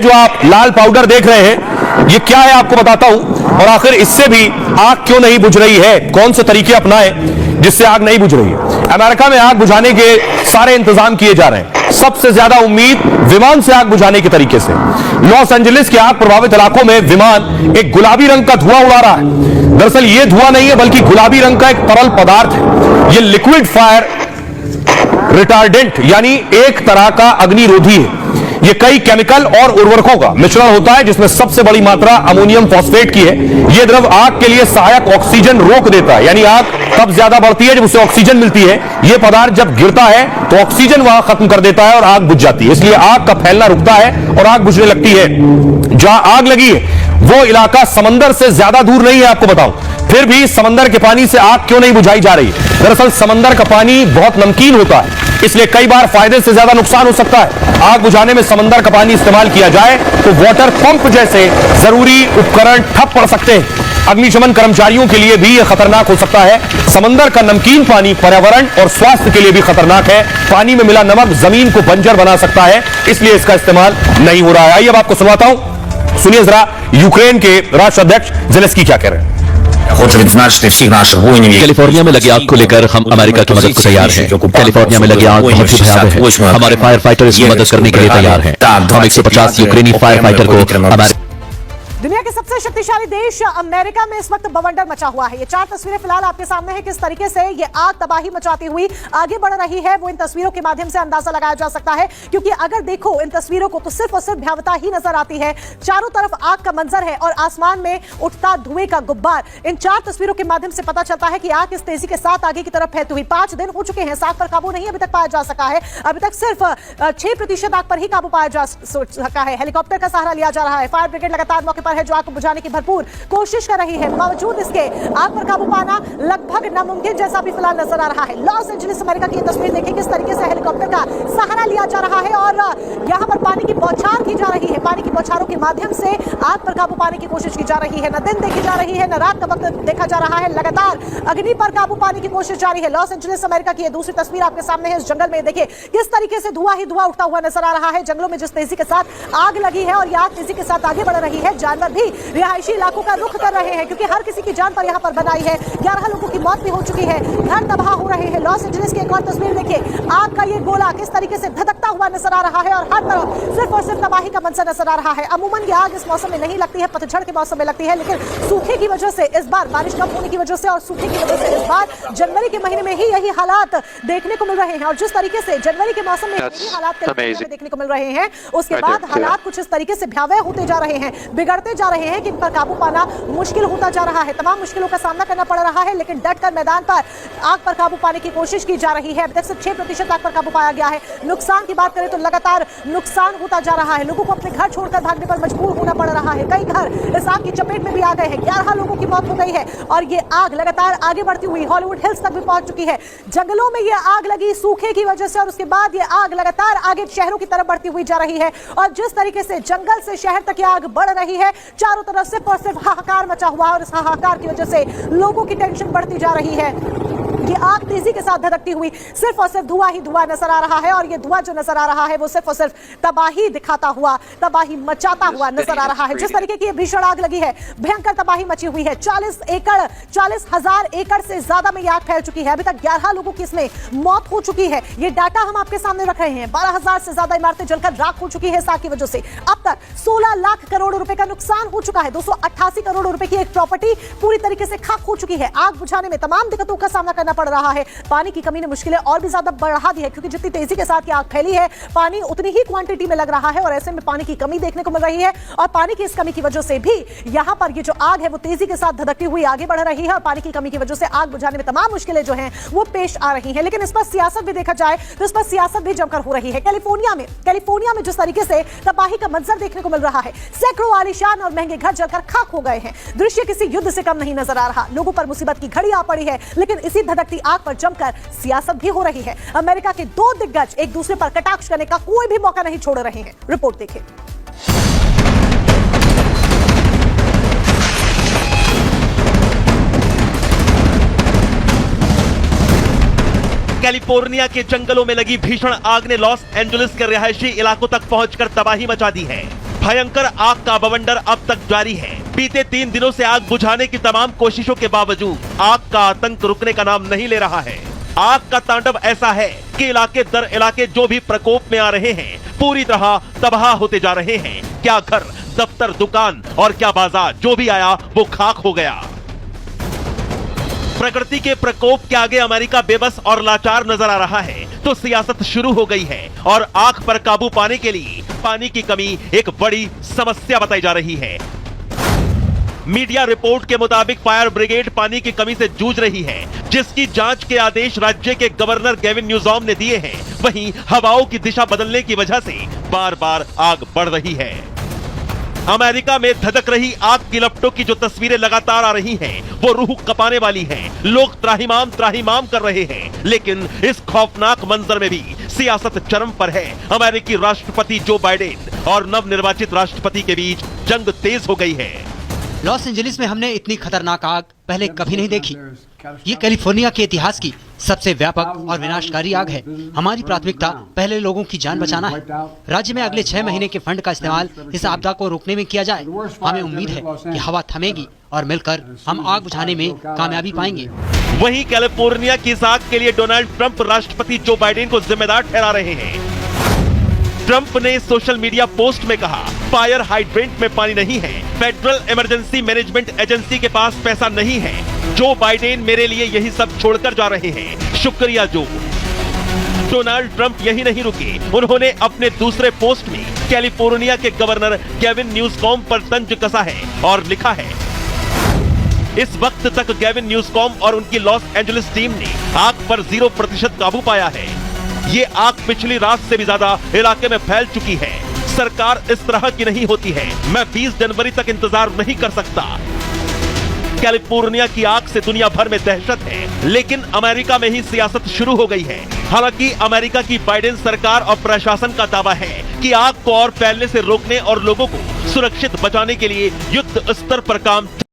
जो आप लाल पाउडर देख रहे हैं, ये क्या है आपको बताता हूं। और आखिर इससे भी आग क्यों नहीं बुझ रही है, कौन से तरीके अपनाएं जिससे आग नहीं बुझ रही है। अमेरिका में आग बुझाने के सारे इंतजाम किए जा रहे हैं। सबसे ज्यादा उम्मीद विमान से आग बुझाने के तरीके से। लॉस एंजलिस के आग प्रभावित इलाकों में विमान एक गुलाबी रंग का धुआं उड़ा रहा है। दरअसल यह धुआं नहीं है बल्कि गुलाबी रंग का एक तरल पदार्थ है। यह लिक्विड फायर रिटार्डेंट यानी एक तरह का अग्निरोधी है। यह कई केमिकल और उर्वरकों का मिश्रण होता है जिसमें सबसे बड़ी मात्रा अमोनियम फॉस्फेट की है। यह द्रव आग के लिए सहायक ऑक्सीजन रोक देता है, यानी आग तब ज्यादा बढ़ती है जब उसे ऑक्सीजन मिलती है। यह पदार्थ जब गिरता है तो ऑक्सीजन वहां खत्म कर देता है और आग बुझ जाती है। इसलिए आग का फैलना रुकता है और आग बुझने लगती है। जहां आग लगी है वो इलाका समंदर से ज्यादा दूर नहीं है, आपको बताऊं। फिर भी समंदर के पानी से आग क्यों नहीं बुझाई जा रही? दरअसल समंदर का पानी बहुत नमकीन होता है, इसलिए कई बार फायदे से ज्यादा नुकसान हो सकता है। आग बुझाने में समंदर का पानी इस्तेमाल किया जाए तो वाटर पंप जैसे जरूरी उपकरण ठप पड़ सकते हैं। अग्निशमन कर्मचारियों के लिए भी यह खतरनाक हो सकता है। समंदर का नमकीन पानी पर्यावरण और स्वास्थ्य के लिए भी खतरनाक है। पानी में मिला नमक जमीन को बंजर बना सकता है, इसलिए इसका इस्तेमाल नहीं हो रहा है। आइए अब आपको सुनाता हूं, सुनिए जरा यूक्रेन के राष्ट्राध्यक्ष ज़ेलेंस्की क्या कह रहे हैं। कैलिफोर्निया में लगी आग को लेकर हम अमेरिका की मदद को तैयार हैं। कैलिफोर्निया में लगी आग बहुत ही भयावह है। हमारे फायर फाइटर इसकी मदद करने के लिए तैयार हैं। हम 150 यूक्रेनी फायर फाइटर को दुनिया के सबसे शक्तिशाली देश अमेरिका में इस वक्त बवंडर मचा हुआ है। ये चार तस्वीरें फिलहाल आपके सामने हैं। किस तरीके से ये आग तबाही मचाती हुई आगे बढ़ रही है वो इन तस्वीरों के माध्यम से अंदाजा लगाया जा सकता है। क्योंकि अगर देखो इन तस्वीरों को तो सिर्फ और सिर्फ भयावता ही नजर आती है। चारों तरफ आग का मंजर है और आसमान में उठता धुएं का गुब्बार। इन चार तस्वीरों के माध्यम से पता चलता है कि आग इस तेजी के साथ आगे की तरफ फैलती हुई 5 दिन हो चुके हैं। आग पर काबू नहीं अभी तक पाया जा सका है। अभी तक सिर्फ 6% आग पर ही काबू पाया जा सका है। हेलीकॉप्टर का सहारा लिया जा रहा है। फायर ब्रिगेड लगातार मौके पर है जो आग को बुझाने भरपूर कोशिश कर रही है। बावजूद इसके आग पर काबू पाना लगभग नामुमकिन जैसा भी फिलहाल नजर आ रहा है। लॉस एंजलिस अमेरिका की तस्वीर देखिए किस तरीके से हेलीकॉप्टर का सहारा लिया जा रहा है और यहां पर पानी की बौछार की जा रही है। पानी की बौछारों के माध्यम से आग पर काबू पाने की कोशिश की जा रही है। न दिन देखी जा रही है न रात का वक्त देखा जा रहा है। लगातार अग्नि पर काबू पाने की कोशिश जारी है। लॉस एंजलिस अमेरिका की दूसरी तस्वीर आपके सामने है। इस जंगल में देखिए किस तरीके से धुआं ही धुआं उठता हुआ नजर आ रहा है। जंगलों में जिस तेजी के साथ आग लगी है और यह आग तेजी के साथ आगे बढ़ रही है। जानवर भी रिहायशी इलाकों का रुख कर रहे हैं क्योंकि हर किसी की जान पर यहां पर बनाई है। 11 लोगों की मौत भी हो चुकी है। घर तबाह हो रहे हैं। लॉस एंजलिस की एक और तस्वीर देखिए। आग का ये गोला किस तरीके से धधकता हुआ नजर आ रहा है और हर तरफ सिर्फ और सिर्फ तबाही का मंजर नजर आ रहा है। अमूमन ये आग इस मौसम में नहीं लगती है, पतझड़ के मौसम में लगती है, लेकिन सूखे की वजह से इस बार बारिश कम होने की वजह से और सूखे की वजह से इस बार जनवरी के महीने में ही यही हालात देखने को मिल रहे हैं। और जिस तरीके से जनवरी के मौसम में यही हालात देखने को मिल रहे हैं उसके बाद हालात कुछ इस तरीके से भयावह होते जा रहे हैं, बिगड़ते जा रहे हैं कि इन पर काबू पाना मुश्किल होता जा रहा है। तमाम मुश्किलों का सामना करना पड़ रहा है लेकिन डटकर मैदान पर आग पर काबू पाने की कोशिश की जा रही है। अब तक सिर्फ 6% आग पर काबू पाया गया है। नुकसान की बात करें तो लगातार नुकसान होता जा रहा है। लोगों को अपने घर छोड़कर भागने पर मजबूर होना पड़ रहा है। कई घर इस आग की चपेट में भी आ गए हैं। 11 लोगों की मौत हो गई है और ये आग लगातार आगे बढ़ती हुई हॉलीवुड हिल्स तक भी पहुंच चुकी है। जंगलों में ये आग लगी सूखे की वजह से और उसके बाद ये आग लगातार आगे शहरों की तरफ बढ़ती हुई जा रही है। और जिस तरीके से जंगल से शहर तक ये आग बढ़ रही है, चारों तरफ सिर्फ और सिर्फ हाहाकार मचा हुआ और इस हाहाकार की वजह से लोगों की टेंशन बढ़ती जा रही है। ये आग तेजी के साथ धधकती हुई सिर्फ और सिर्फ धुआं ही धुआं नजर आ रहा है और ये धुआं जो नजर आ रहा है वो सिर्फ और सिर्फ तबाही दिखाता हुआ, तबाही मचाता हुआ नजर आ रहा है। जिस तरीके की ये भीषण आग लगी है, भयंकर तबाही मची हुई है। 40,000 एकड़ से ज्यादा में ये आग फैल चुकी है। अभी तक 11 लोगों की इसमें मौत हो चुकी है। ये डाटा हम आपके सामने रख रहे हैं। 12,000 से ज्यादा इमारतें जलकर राख हो चुकी है इस आग की वजह से। अब तक 16 लाख करोड़ रुपए का नुकसान हो चुका है। 288 करोड़ रुपए की एक प्रॉपर्टी पूरी तरीके से खाक हो चुकी है। आग बुझाने में तमाम दिक्कतों का सामना करना पड़ रहा है। पानी की कमी ने मुश्किलें और भी ज्यादा बढ़ा दी है क्योंकि जितनी तेजी के साथ ये आग फैली है पानी उतनी ही क्वांटिटी में लग रहा है और ऐसे में पानी की कमी देखने को मिल रही है। और पानी की इस कमी की वजह से भी यहां पर ये जो आग है वो तेजी के साथ धधकती हुई आगे बढ़ रही है और पानी की कमी की वजह से आग बुझाने में तमाम मुश्किलें जो हैं वो पेश आ रही हैं। लेकिन इस पर सियासत भी देखा जाए तो इस पर सियासत भी जमकर हो रही है। कैलिफोर्निया में जिस तरीके से तबाही का मंजर देखने को मिल रहा है, सैकड़ों आलीशान और महंगे घर जलकर खाक हो गए हैं। दृश्य किसी युद्ध से कम नहीं नजर आ रहा। लोगों पर मुसीबत की घड़ी आ पड़ी है लेकिन इसी धधकती आग पर जमकर सियासत भी हो रही है। अमेरिका के 2 दिग्गज एक दूसरे पर कटाक्ष करने का कोई भी मौका नहीं छोड़ रहे हैं। रिपोर्ट देखें। कैलिफोर्निया के जंगलों में लगी भीषण आग ने लॉस एंजलिस के रिहायशी इलाकों तक पहुंचकर तबाही मचा दी है। भयंकर आग का बवंडर अब तक जारी है। बीते 3 दिनों से आग बुझाने की तमाम कोशिशों के बावजूद आग का आतंक रुकने का नाम नहीं ले रहा है। आग का तांडव ऐसा है कि इलाके दर इलाके जो भी प्रकोप में आ रहे हैं पूरी तरह तबाह होते जा रहे हैं। क्या घर, दफ्तर, दुकान और क्या बाजार, जो भी आया वो खाक हो गया। प्रकृति के प्रकोप के आगे अमेरिका बेबस और लाचार नजर आ रहा है तो सियासत शुरू हो गई है और आग पर काबू पाने के लिए पानी की कमी एक बड़ी समस्या बताई जा रही है। मीडिया रिपोर्ट के मुताबिक फायर ब्रिगेड पानी की कमी से जूझ रही है, जिसकी जांच के आदेश राज्य के गवर्नर गेविन न्यूसॉम ने दिए हैं। वहीं हवाओं की दिशा बदलने की वजह से बार बार आग बढ़ रही है। अमेरिका में धधक रही आग की लपटों की जो तस्वीरें लगातार आ रही हैं, वो रूह कपाने वाली हैं। लोग त्राहिमाम त्राहिमाम कर रहे हैं, लेकिन इस खौफनाक मंजर में भी सियासत चरम पर है। अमेरिकी राष्ट्रपति जो बाइडेन और नवनिर्वाचित राष्ट्रपति के बीच जंग तेज हो गई है। लॉस एंजलिस में हमने इतनी खतरनाक आग पहले कभी नहीं देखी। ये कैलिफोर्निया के इतिहास की सबसे व्यापक और विनाशकारी आग है। हमारी प्राथमिकता पहले लोगों की जान बचाना है। राज्य में अगले 6 महीने के फंड का इस्तेमाल इस आपदा को रोकने में किया जाए। हमें उम्मीद है कि हवा थमेगी और मिलकर हम आग बुझाने में कामयाबी पाएंगे। वहीं कैलिफोर्निया की इस आग के लिए डोनाल्ड ट्रंप राष्ट्रपति जो बाइडेन को जिम्मेदार ठहरा रहे हैं। ट्रंप ने सोशल मीडिया पोस्ट में कहा, फायर हाइड्रेंट में पानी नहीं है, फेडरल इमरजेंसी मैनेजमेंट एजेंसी के पास पैसा नहीं है। जो बाइडेन मेरे लिए यही सब छोड़कर जा रहे हैं, शुक्रिया जो। डोनाल्ड ट्रंप यही नहीं रुके, उन्होंने अपने दूसरे पोस्ट में कैलिफोर्निया के गवर्नर गेविन न्यूसॉम पर तंज कसा है और लिखा है, इस वक्त तक गेविन न्यूसॉम और उनकी लॉस एंजलिस टीम ने आग पर 0% काबू पाया है। ये आग पिछली रात से भी ज्यादा इलाके में फैल चुकी है। सरकार इस तरह की नहीं होती है। मैं 20 जनवरी तक इंतजार नहीं कर सकता। कैलिफोर्निया की आग से दुनिया भर में दहशत है, लेकिन अमेरिका में ही सियासत शुरू हो गई है। हालांकि अमेरिका की बाइडेन सरकार और प्रशासन का दावा है कि आग को और फैलने से रोकने और लोगों को सुरक्षित बचाने के लिए युद्ध स्तर पर काम